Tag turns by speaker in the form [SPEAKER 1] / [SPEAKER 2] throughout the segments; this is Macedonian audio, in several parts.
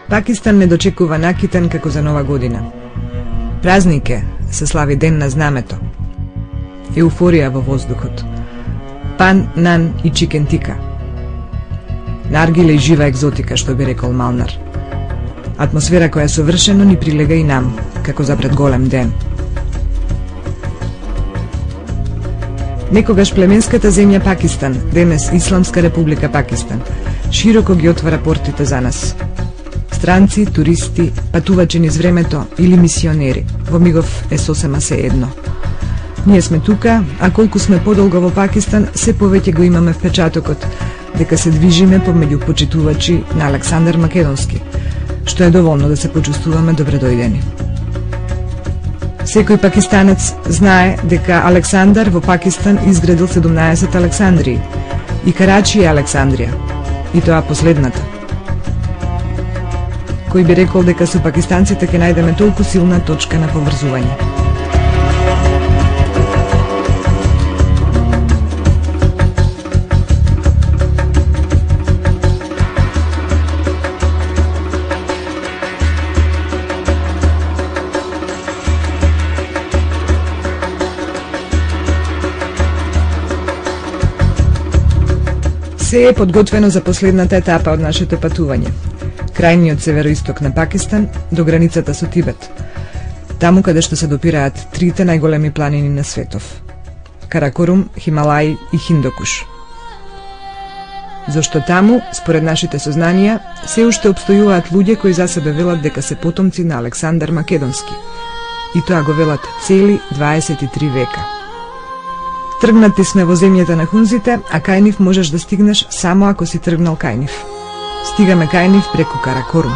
[SPEAKER 1] Пакистан не дочекува накитен како за нова година. Празник е, се слави ден на знамето. Еуфорија во воздухот. Пан, нан и чикен тика. Наргиле и жива екзотика, што би рекол Малнар. Атмосфера која совршено ни прилега и нам, како за пред голем ден. Некогаш племенската земја Пакистан, денес Исламска република Пакистан, широко ги отвара портите за нас. Странци, туристи, патувачи низ времето или мисионери, во мигов е сосема се едно. Ние сме тука, а колку сме подолго во Пакистан, се повеќе го имаме впечатокот дека се движиме помеѓу почитувачи на Александар Македонски, што е доволно да се почувствуваме добредојдени. Секој пакистанец знае дека Александар во Пакистан изградил 17 Александрии и Карачи е Александрија, и тоа последната. Кој би рекол дека со пакистанците ќе најдеме толку силна точка на поврзување. Се е подготвено за последната етапа од нашето патување. Крајниот североисток на Пакистан до границата со Тибет, таму каде што се допираат трите најголеми планини на светов – Каракорум, Хималаи и Хиндокуш. Зошто таму, според нашите сознанија, се уште обстојуваат луѓе кои за себе велат дека се потомци на Александар Македонски, и тоа го велат цели 23 века. Тргнати сме во земјата на хунзите, а кај нив можеш да стигнеш само ако си тргнал кај нив. Стигаме кај нив преку Каракорум.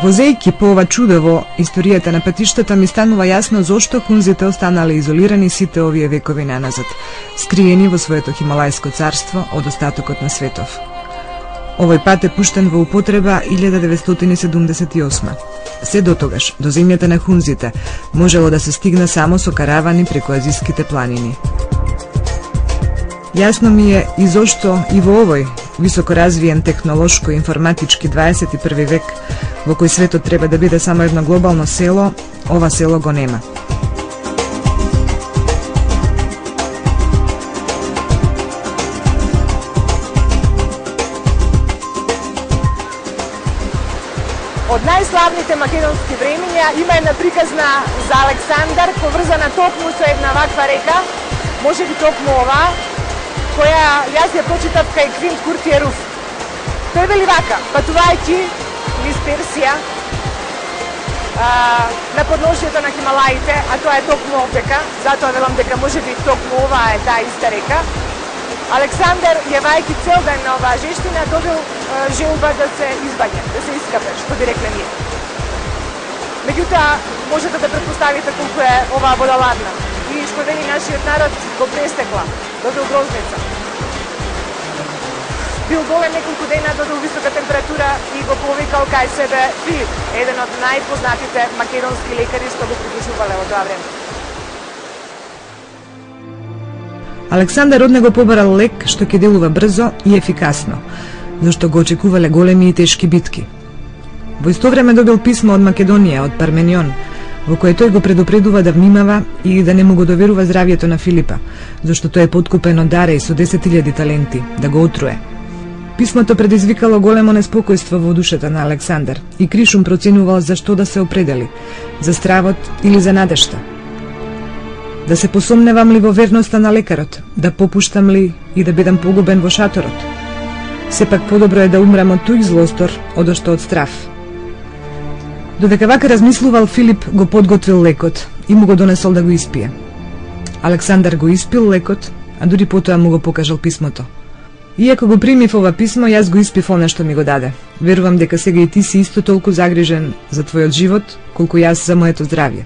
[SPEAKER 1] Возејќи по ова чудо во историјата на патиштата ми станува јасно зошто хунзите останале изолирани сите овие векови наназад, скриени во своето Хималајско царство од остатокот на светов. Овој пат е пуштен во употреба 1978. Се дотогаш, до земјата на хунзите, можело да се стигне само со каравани преку азиските планини. Јасно ми е и зошто и во овој високо развиен технолошко-информатички 21 век, во кој светот треба да биде само едно глобално село, ова село го нема.
[SPEAKER 2] Од најславните македонски времиња има една приказна за Александар, поврзана токму со една ваква река, можеби токму ова, која јас ја прочитав кај Квинт Куртиер Руф. Тој вели вака, патувајќи низ Персија, на подножјето на Хималаите, а тоа е токму овдека, затоа велам дека можеби токму ова е таа иста река, Александар, јавајќи цел ден на оваа жештина, добил желба да се избаѓа, да се искапе, што би рекле ние. Меѓутоа, можете да претпоставите колку е оваа вода ладна. И што вели нашиот народ го престекла, добил грозница. бил болен неколку дена, додел висока температура и го повикал кај себе Филип, еден од најпознатите македонски лекари што го придружувале во тоа време.
[SPEAKER 1] Александар од него побарал лек што ќе делува брзо и ефикасно, зашто го очекувале големи и тешки битки. Во исто време добил писмо од Македонија, од Парменион, во кое тој го предупредува да внимава и да не му го доверува здравјето на Филипа, зашто тој е подкупен од Дареј со 10.000 таленти, да го отруе. Писмото предизвикало големо неспокојство во душата на Александар и Кришум проценувал за што да се определи, за стравот или за надежта. Да се посомневам ли во верноста на лекарот, да попуштам ли и да бидам погубен во шаторот? Сепак подобро е да умрам од туј злостор, одошто од страв. Додека вака размислувал, Филип го подготвил лекот и му го донесол да го испие. Александар го испил лекот, а дури потоа му го покажал писмото. Иако го примив ова писмо, јас го испив она што ми го даде. Верувам дека сега и ти си исто толку загрижен за твојот живот, колку јас за моето здравје.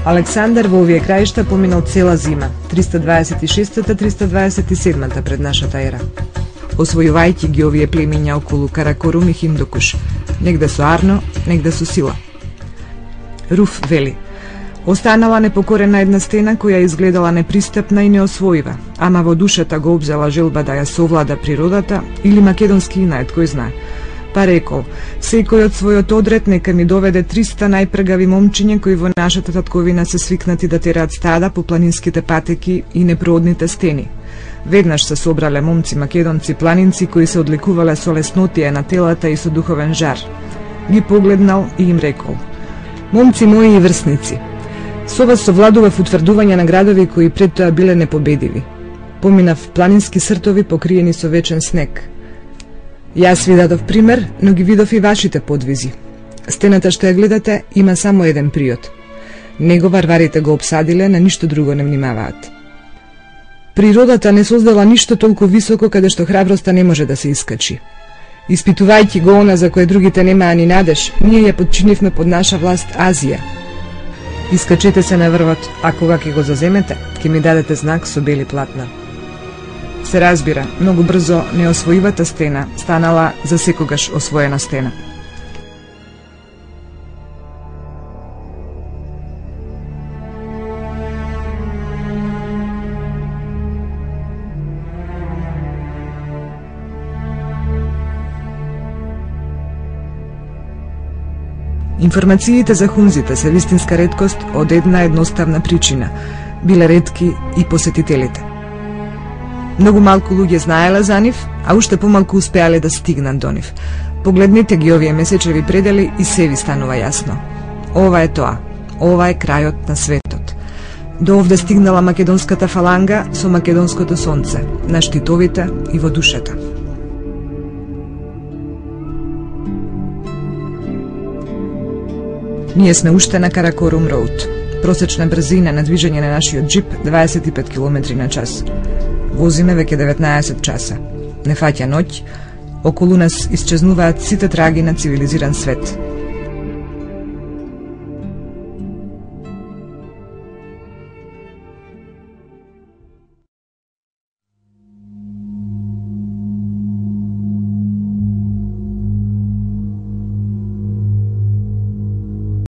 [SPEAKER 1] Александар во овие краишта поминал цела зима, 326-327 пред нашата ера, освојувајќи ги овие племиња околу Каракорум и Хиндукуш, негде со Арно, негде со сила. Руф вели: останала непокорена една стена која изгледала непристапна и неосвоива, ама во душата го обзела желба да ја совлада природата или македонски инает, кој знае. Па рекол: секој од својот одред нека ми доведе 300 најпргави момчиња кои во нашата татковина се свикнати да тераат стада по планинските патеки и непроодните стени. Веднаш се собрале момци македонци планинци кои се одликувале со леснотија на телата и со духовен жар. Ги погледнал и им рекол: момци мои и врсници, со вас совладував утврдување на градови кои пред тоа биле непобедиви. Поминав планински сртови покриени со вечен снег. Јас ви дадов пример, но ги видов и вашите подвизи. Стената што ја гледате има само еден приот. Него варварите го обсадиле, на ништо друго не внимаваат. Природата не создала ништо толку високо каде што храброста не може да се искачи. Испитувајќи го она за кое другите немаа ни надеж, ние ја подчинивме под наша власт Азија. Искачете се на врвот, а кога ќе го заземете, ќе ми дадете знак со бели платна. Се разбира, многу брзо неосвоивата стена станала за секогаш освоена стена. Информациите за хунзите се вистинска реткост од една едноставна причина. Биле ретки и посетителите. Многу малку луѓе знаеле за нив, а уште помалку успеале да стигнат до нив. Погледнете ги овие месечеви предели и се ви станува јасно. Ова е тоа. Ова е крајот на светот. До овде стигнала македонската фаланга со македонското сонце, на штитовите и во душата. Ние сме уште на Каракорум Роуд. Просечна брзина на движење на нашиот джип 25 км на час. Возиме веќе 19 часа. Не фаќа ноќ, околу нас исчезнуваат сите траги на цивилизиран свет.